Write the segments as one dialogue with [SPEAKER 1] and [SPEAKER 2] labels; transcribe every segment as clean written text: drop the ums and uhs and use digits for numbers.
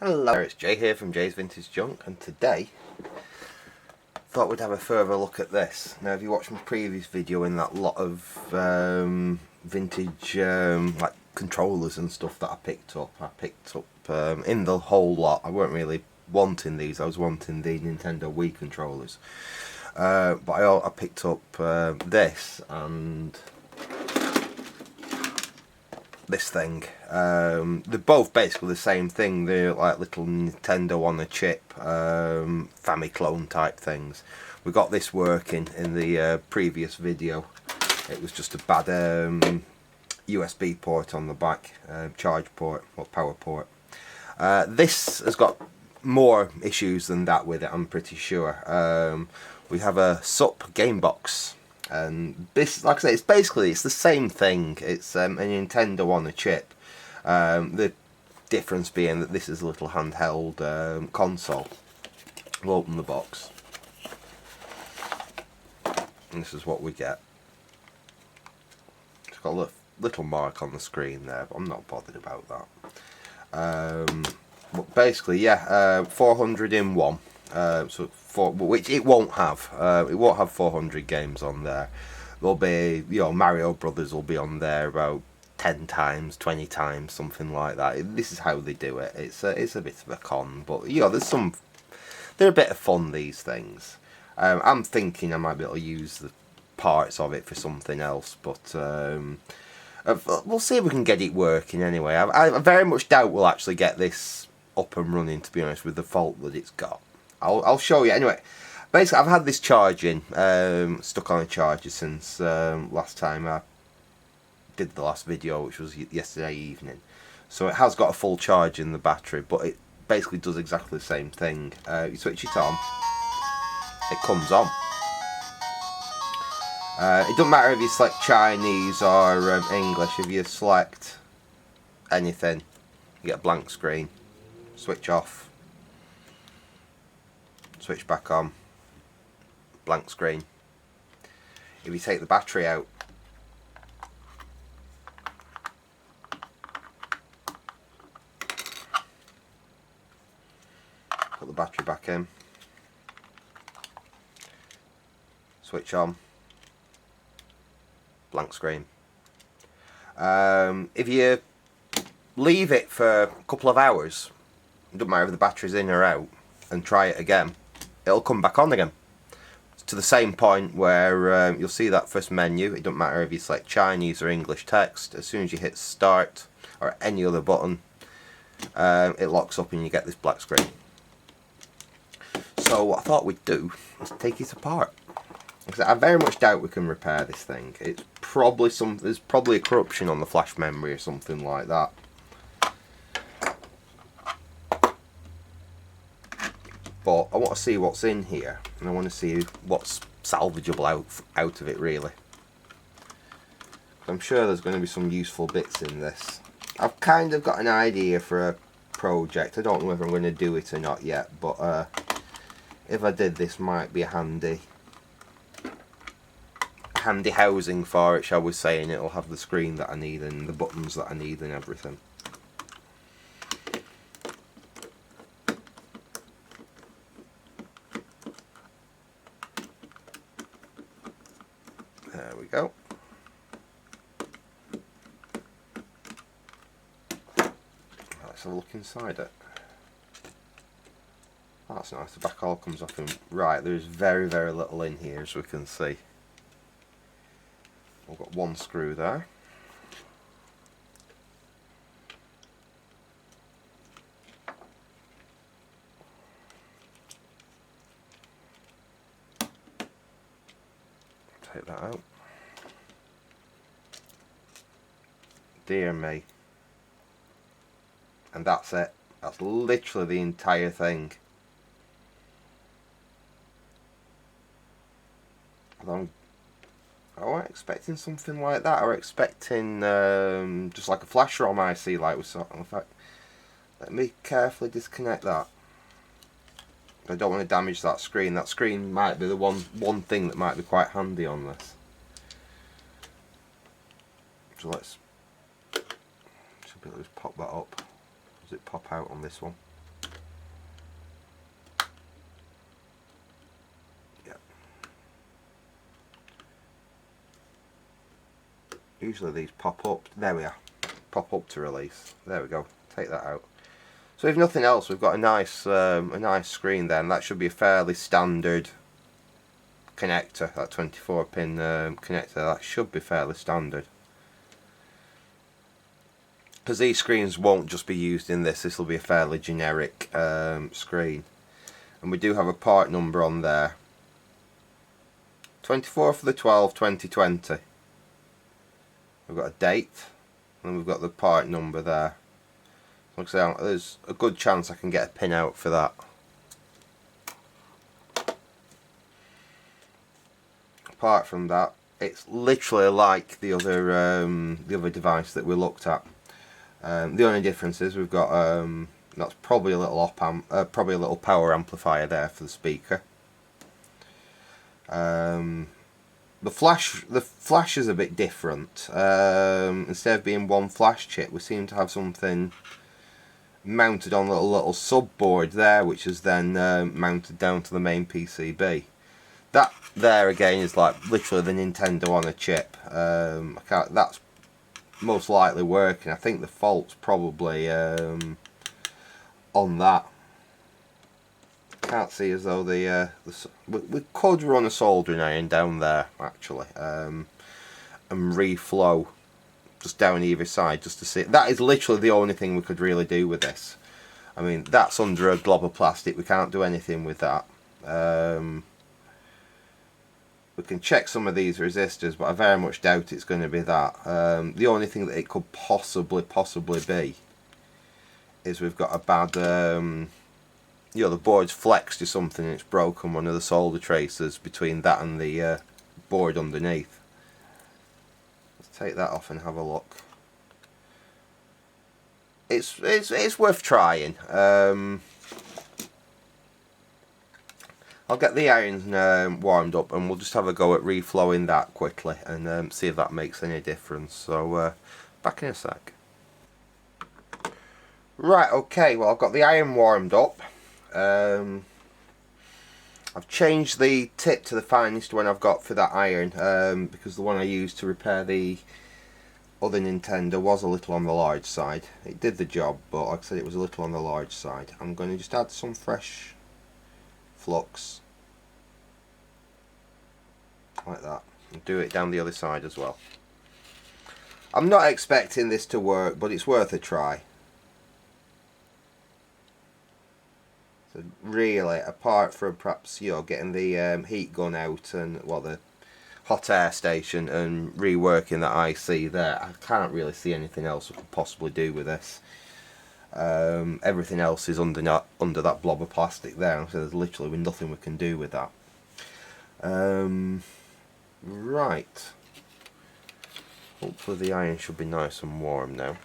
[SPEAKER 1] Hello, it's Jay here from Jay's Vintage Junk, and today thought we'd have a further look at this. Now, if you watched my previous video in that lot of vintage like controllers and stuff that I picked up, in the whole lot. I weren't really wanting these. I was wanting the Nintendo Wii controllers, but I picked up this and this thing. They're both basically the same thing. They're like little Nintendo on a chip, famiclone type things. We got this working in the previous video. It was just a bad USB port on the back, charge port or power port. This has got more issues than that with it, I'm pretty sure. We have a SUP game box. And this, like I say, it's the same thing. It's a Nintendo on a chip. The difference being that this is a little handheld console. We'll open the box, and this is what we get. It's got a little mark on the screen there, but I'm not bothered about that. But basically, yeah, 400 in one. Which it won't have. It won't have 400 games on there. There'll be, Mario Brothers will be on there about 10 times, 20 times, something like that. This is how they do it. It's a bit of a con, but they're a bit of fun, these things. I'm thinking I might be able to use the parts of it for something else, but we'll see if we can get it working anyway. I very much doubt we'll actually get this up and running, to be honest, with the fault that it's got. I'll show you anyway. Basically, I've had this charging, stuck on a charger since last time I did the last video, which was yesterday evening. So it has got a full charge in the battery, but it basically does exactly the same thing. You switch it on, it comes on. It doesn't matter if you select Chinese or English. If you select anything, you get a blank screen. Switch off. Switch back on, blank screen. If you take the battery out, put the battery back in, switch on, blank screen. If you leave it for a couple of hours, it doesn't matter if the battery's in or out, and try it again, it'll come back on again to the same point where you'll see that first menu. It doesn't matter if you select Chinese or English text. As soon as you hit start or any other button, it locks up and you get this black screen. So what I thought we'd do is take it apart, because I very much doubt we can repair this thing. It's probably there's probably a corruption on the flash memory or something like that. But I want to see what's in here, and I want to see what's salvageable out of it, really. I'm sure there's going to be some useful bits in this. I've kind of got an idea for a project. I don't know whether I'm going to do it or not yet, but if I did, this might be a handy housing for it, shall we say, and it'll have the screen that I need and the buttons that I need and everything. There we go. Let's have a look inside it. Oh, that's nice. The back all comes off, and right, there's very, very little in here, as we can see. We've got one screw there. Take that out. Dear me. And that's it. That's literally the entire thing. I wasn't expecting something like that. I was expecting just like a flash ROM IC like we saw. In fact, let me carefully disconnect that. I don't want to damage that screen. That screen might be the one thing that might be quite handy on this. So let's just pop that up. Does it pop out on this one? Usually these pop up. There we are. Pop up to release. There we go. Take that out. So if nothing else, we've got a nice screen there, and that should be a fairly standard connector. That 24-pin connector, that should be fairly standard. Because these screens won't just be used in this. This will be a fairly generic screen. And we do have a part number on there. 24th of the 12th, 2020. We've got a date, and we've got the part number there. Like I say, there's a good chance I can get a pin out for that. Apart from that, it's literally like the other device that we looked at. The only difference is we've got that's probably a little probably a little power amplifier there for the speaker. The flash is a bit different. Instead of being one flash chip, we seem to have something mounted on a little sub board there, which is then mounted down to the main PCB. That there again is like literally the Nintendo on a chip. That's most likely working. I think the fault's probably on that. Can't see as though we could run a soldering iron down there actually, and reflow just down either side just to see. That is literally the only thing we could really do with this. I mean, that's under a glob of plastic. We can't do anything with that. We can check some of these resistors, but I very much doubt it's going to be that. The only thing that it could possibly be is we've got a bad, you know, the board's flexed or something and it's broken one of the solder tracers between that and the board underneath. Let's take that off and have a look. It's worth trying. I'll get the irons warmed up and we'll just have a go at reflowing that quickly and see if that makes any difference. So back in a sec. Right, okay, well I've got the iron warmed up. I've changed the tip to the finest one I've got for that iron because the one I used to repair the other Nintendo was a little on the large side. It did the job, but like I said, it was a little on the large side. I'm going to just add some fresh flux like that and do it down the other side as well. I'm not expecting this to work, but it's worth a try. So really, apart from perhaps, you know, getting the heat gun out and, well, the hot air station and reworking that IC there, I can't really see anything else we could possibly do with this. Everything else is under that blob of plastic there, so there's literally nothing we can do with that. Right. Hopefully the iron should be nice and warm now.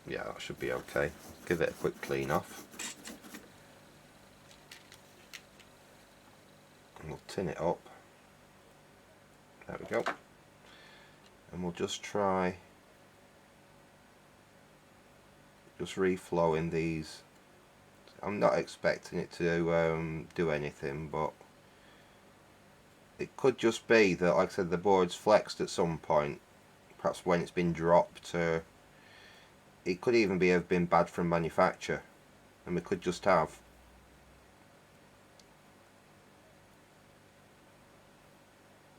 [SPEAKER 1] Yeah, that should be okay. Give it a quick clean off. And we'll tin it up. There we go. And we'll just try reflowing these. I'm not expecting it to do anything, but it could just be that, like I said, the board's flexed at some point, perhaps when it's been dropped. It could even have been bad from manufacture, and we could just have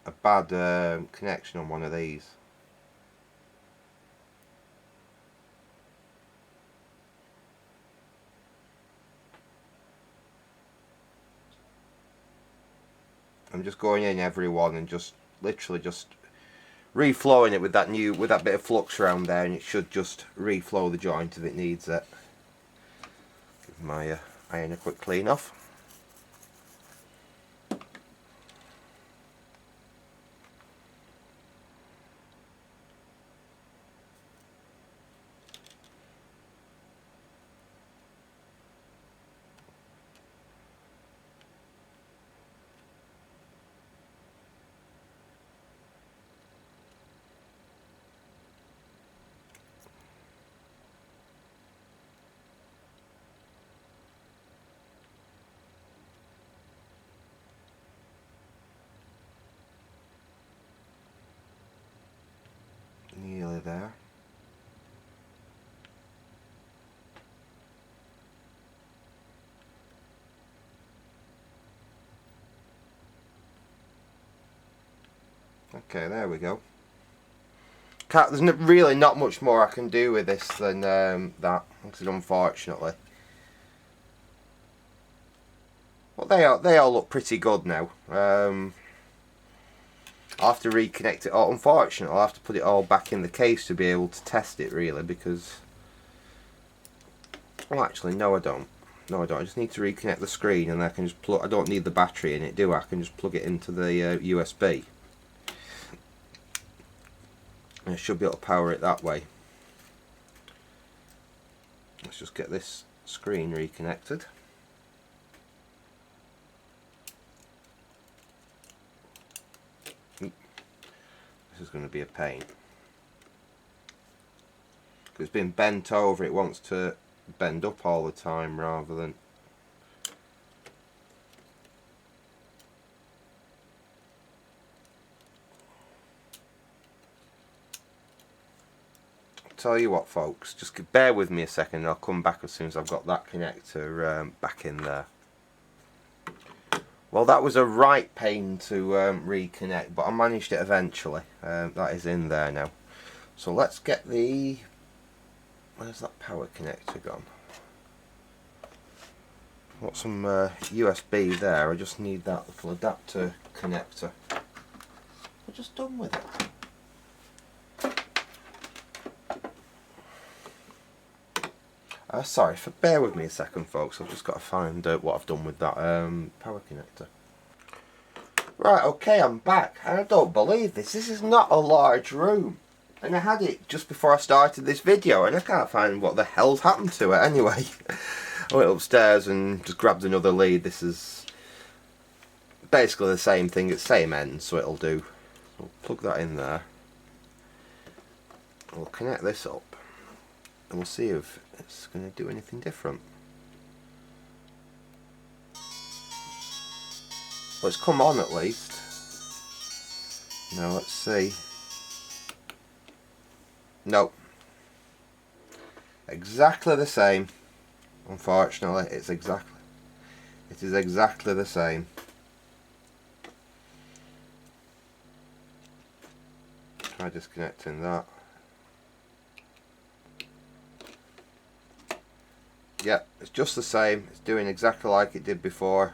[SPEAKER 1] a bad connection on one of these. I'm just going in every one and just literally just reflowing it with that bit of flux around there, and it should just reflow the joint if it needs it. Give my iron a quick clean off. Okay, there we go. There's really not much more I can do with this than that, unfortunately. Well, they all look pretty good now. I'll have to reconnect it. Oh, unfortunately, I'll have to put it all back in the case to be able to test it, really, because... Well, actually, no, I don't. No, I don't. I just need to reconnect the screen, and I can just plug... I don't need the battery in it, do I? I can just plug it into the USB. And I should be able to power it that way. Let's just get this screen reconnected. This is going to be a pain. It's been bent over, it wants to bend up all the time rather than... Tell you what, folks, just bear with me a second and I'll come back as soon as I've got that connector back in there. Well, that was a right pain to reconnect, but I managed it eventually. That is in there now. So let's get the... Where's that power connector gone? Got some USB there. I just need that little adapter connector. We're just done with it. Sorry, bear with me a second, folks. I've just got to find what I've done with that power connector. Right, okay, I'm back. And I don't believe this. This is not a large room. And I had it just before I started this video, and I can't find what the hell's happened to it anyway. I went upstairs and just grabbed another lead. This is basically the same thing, it's same end, so it'll do. We'll plug that in there. We'll connect this up, and we'll see if it's going to do anything different. Well, it's come on at least. Now let's see. Nope. Exactly the same. Unfortunately, it is exactly the same. Try disconnecting that. Yep, it's just the same. It's doing exactly like it did before.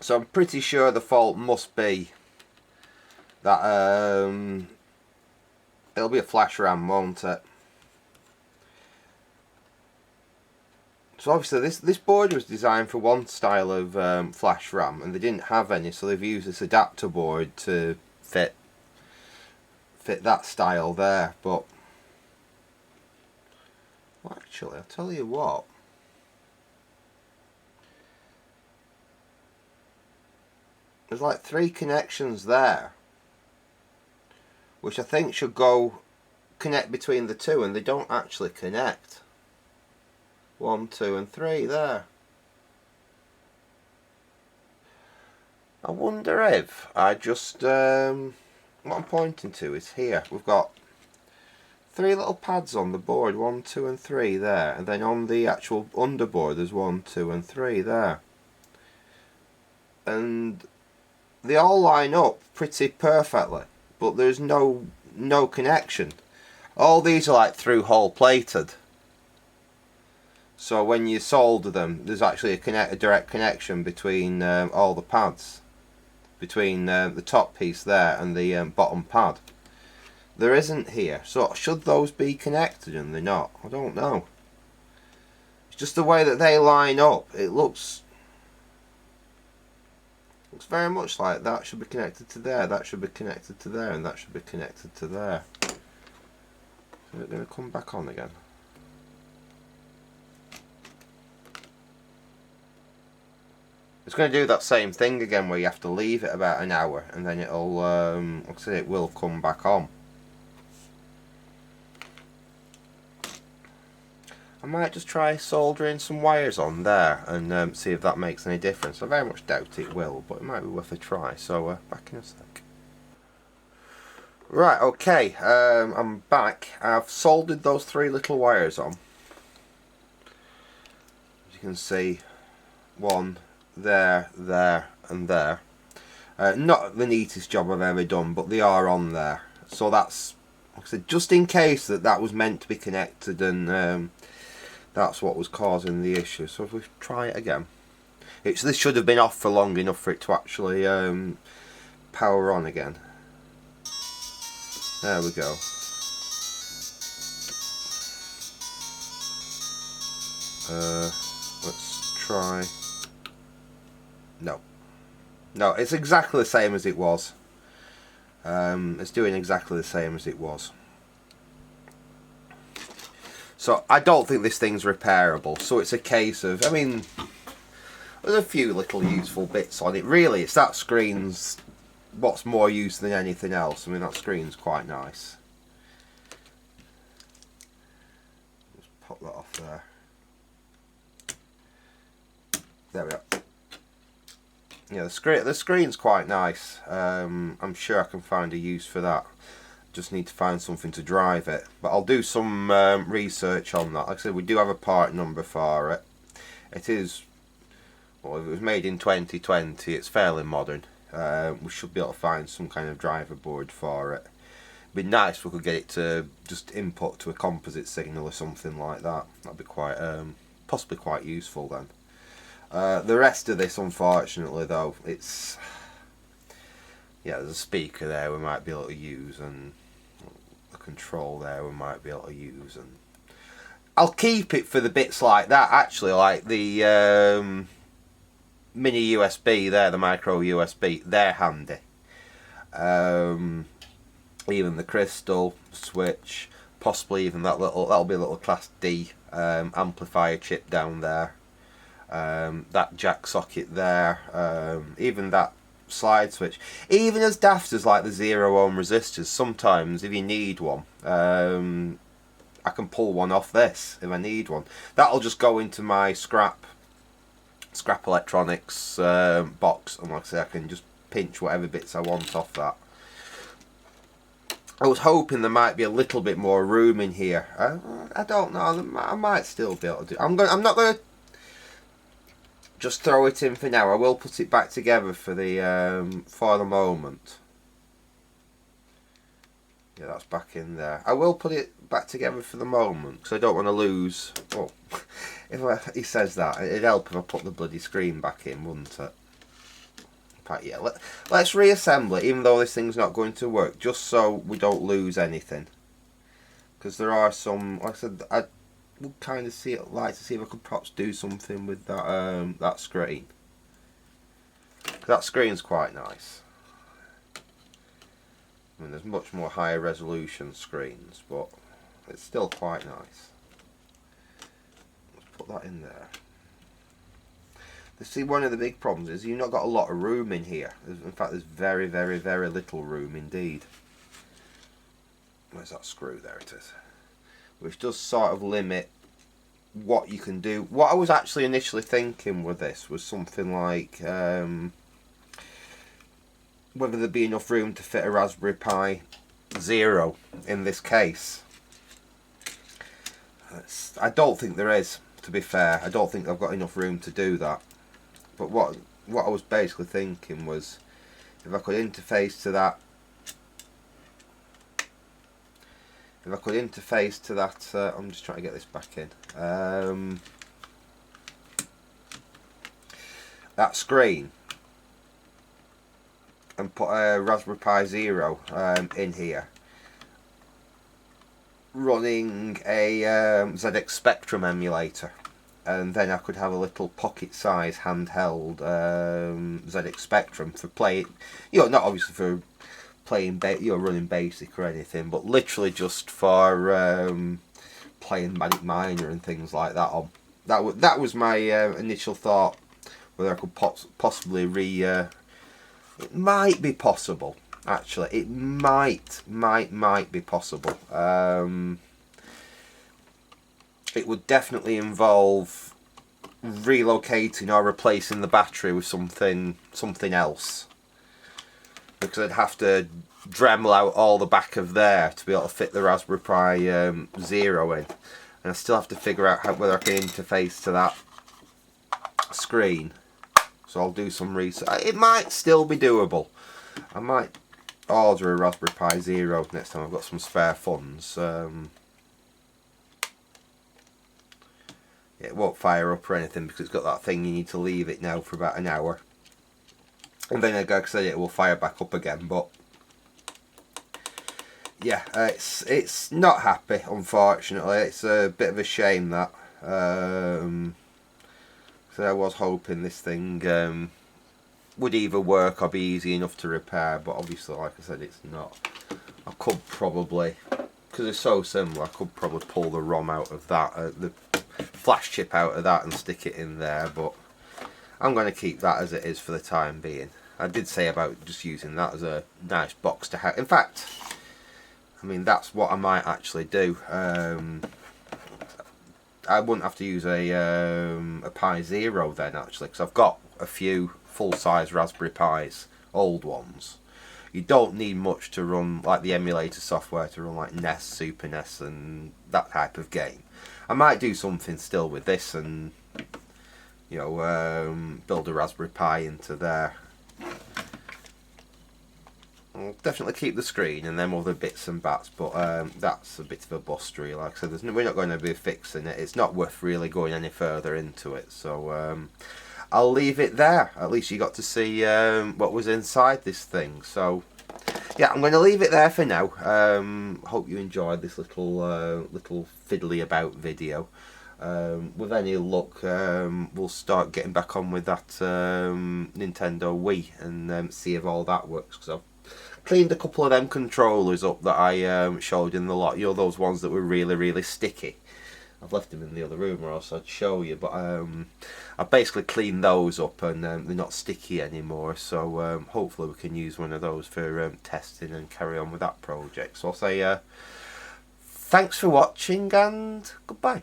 [SPEAKER 1] So I'm pretty sure the fault must be that it'll be a flash RAM, won't it? So obviously this board was designed for one style of flash RAM, and they didn't have any, so they've used this adapter board to fit that style there. But well, actually, I'll tell you what. There's like 3 connections there, which I think should connect between the 2, and they don't actually connect. 1, 2 and 3 there. I wonder if I just what I'm pointing to is here. We've got 3 little pads on the board, 1, 2 and 3 there, and then on the actual underboard there's 1, 2 and 3 there, and they all line up pretty perfectly, but there's no connection. All these are like through hole plated, so when you solder them there's actually a direct connection between all the pads, between the top piece there and the bottom pad. There isn't here, so should those be connected and they're not? I don't know. It's just the way that they line up. It looks very much like that should be connected to there, that should be connected to there, and that should be connected to there. Is it going to come back on again? It's going to do that same thing again where you have to leave it about an hour and then it'll, like I say, it will come back on. I might just try soldering some wires on there and see if that makes any difference. I very much doubt it will, but it might be worth a try. So back in a sec. Right, okay, I'm back. I've soldered those 3 little wires on. As you can see, one there, there and there. Not the neatest job I've ever done, but they are on there. So that's, like I said, just in case that was meant to be connected, and that's what was causing the issue. So if we try it again. This should have been off for long enough for it to actually power on again. There we go. Let's try. No, it's exactly the same as it was. It's doing exactly the same as it was. So I don't think this thing's repairable. So it's a case of, I mean, there's a few little useful bits on it. Really, it's that screen's what's more use than anything else. I mean, that screen's quite nice. Just pop that off there. There we are. Yeah, the screen's quite nice. I'm sure I can find a use for that. Just need to find something to drive it. But I'll do some research on that. Like I said, we do have a part number for it. It is, well, if it was made in 2020, it's fairly modern. We should be able to find some kind of driver board for it. It'd be nice if we could get it to just input to a composite signal or something like that. That'd be quite, possibly quite useful then. The rest of this, unfortunately, though, it's, yeah, there's a speaker there we might be able to use, and a control there we might be able to use, and I'll keep it for the bits like that, actually, like the mini USB there, the micro USB, they're handy. Even the crystal switch, possibly even that'll be a little class D amplifier chip down there. That jack socket there, even that slide switch, even as daft as like the 0 ohm resistors, sometimes if you need one, I can pull one off this if I need one. That'll just go into my scrap electronics box, and like I say, I can just pinch whatever bits I want off that. I was hoping there might be a little bit more room in here. I don't know, I might still be able to do. I'm not going to just throw it in for now. I will put it back together for the moment. Yeah, that's back in there. I will put it back together for the moment because I don't want to lose. Oh, he says that, it'd help if I put the bloody screen back in, wouldn't it? But yeah, let's reassemble it, even though this thing's not going to work, just so we don't lose anything. Because there are some, like I said, I would kind of like to see if I could perhaps do something with that that screen. That screen's quite nice. I mean, there's much more higher resolution screens, but it's still quite nice. Let's put that in there. See, one of the big problems is you've not got a lot of room in here. In fact, there's very, very, very little room indeed. Where's that screw? There it is. Which does sort of limit what you can do. What I was actually initially thinking with this was something like whether there'd be enough room to fit a Raspberry Pi Zero in this case. I don't think there is, to be fair. I don't think I've got enough room to do that. But what I was basically thinking was if I could interface to that. If I could interface to that, I'm just trying to get this back in. That screen, and put a Raspberry Pi Zero in here, running a ZX Spectrum emulator, and then I could have a little pocket-size handheld ZX Spectrum for playing. You know, not obviously for playing, running BASIC or anything, but literally just for playing Manic Miner and things like that on. That was my initial thought, whether I could possibly it might be possible, actually. It might be possible. It would definitely involve relocating or replacing the battery with something else. because I'd have to Dremel out all the back of there to be able to fit the Raspberry Pi Zero in, and I still have to figure out whether I can interface to that screen. So I'll do some research. It might still be doable. I might order a Raspberry Pi Zero next time I've got some spare funds. It won't fire up or anything because it's got that thing you need to leave it now for about an hour, and then like I said, it will fire back up again. But yeah, it's not happy, unfortunately. It's a bit of a shame that. So I was hoping this thing would either work or be easy enough to repair, but obviously, like I said, it's not. I could probably, because it's so similar, I could probably pull the ROM out of that, the flash chip out of that and stick it in there, but I'm going to keep that as it is for the time being. I did say about just using that as a nice box to have. In fact, I mean, that's what I might actually do. I wouldn't have to use a Pi Zero then, actually, because I've got a few full-size Raspberry Pis, old ones. You don't need much to run, like the emulator software, to run like NES, Super NES and that type of game. I might do something still with this and, you know, build a Raspberry Pi into there. I'll definitely keep the screen and them other bits and bats, but that's a bit of a bust, really. Like I said, we're not going to be fixing it. It's not worth really going any further into it, so I'll leave it there. At least you got to see what was inside this thing. So yeah, I'm going to leave it there for now. Hope you enjoyed this little fiddly about video. With any luck, we'll start getting back on with that Nintendo Wii and see if all that works, because I've cleaned a couple of them controllers up that I showed in the lot. You know, those ones that were really sticky. I've left them in the other room, or else I'd show you. But I've basically cleaned those up, and they're not sticky anymore. So hopefully we can use one of those for testing and carry on with that project. So I'll say thanks for watching and goodbye.